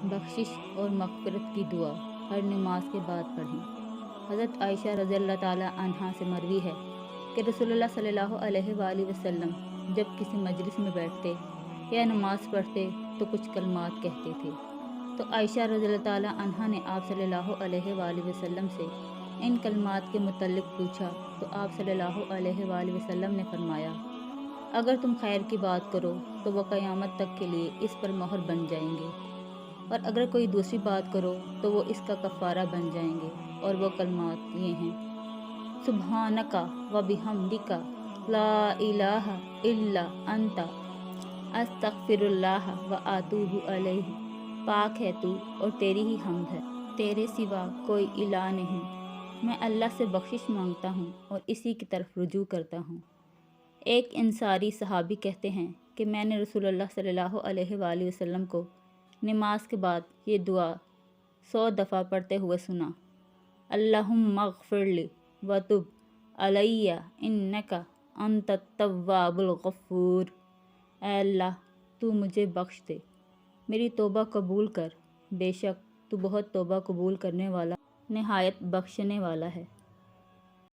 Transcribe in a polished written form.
بخشش اور مغفرت کی دعا ہر نماز کے بعد پڑھیں۔ حضرت عائشہ رضی اللہ تعالی عنہا سے مروی ہے کہ رسول اللہ صلی اللہ علیہ وآلہ وسلم جب کسی مجلس میں بیٹھتے یا نماز پڑھتے تو کچھ کلمات کہتے تھے، تو عائشہ رضی اللہ تعالی عنہا نے آپ صلی اللہ علیہ وآلہ وسلم سے ان کلمات کے متعلق پوچھا تو آپ صلی اللہ علیہ وآلہ وسلم نے فرمایا، اگر تم خیر کی بات کرو تو وہ قیامت تک کے لیے اس پر مہر بن جائیں گے، اور اگر کوئی دوسری بات کرو تو وہ اس کا کفارہ بن جائیں گے، اور وہ کلمات یہ ہیں: سبحانک و بحمدک لا الہ الا انت استغفر اللہ و اتوب الیہ۔ پاک ہے تو اور تیری ہی حمد ہے، تیرے سوا کوئی الہ نہیں، میں اللہ سے بخشش مانگتا ہوں اور اسی کی طرف رجوع کرتا ہوں۔ ایک انصاری صحابی کہتے ہیں کہ میں نے رسول اللہ صلی اللہ علیہ وآلہ وسلم کو نماز کے بعد یہ دعا 100 دفعہ پڑھتے ہوئے سنا: اللہم اغفر لی وتب علی انک انت التواب الغفور۔ اے اللہ، تو مجھے بخش دے، میری توبہ قبول کر، بے شک تو بہت توبہ قبول کرنے والا، نہایت بخشنے والا ہے۔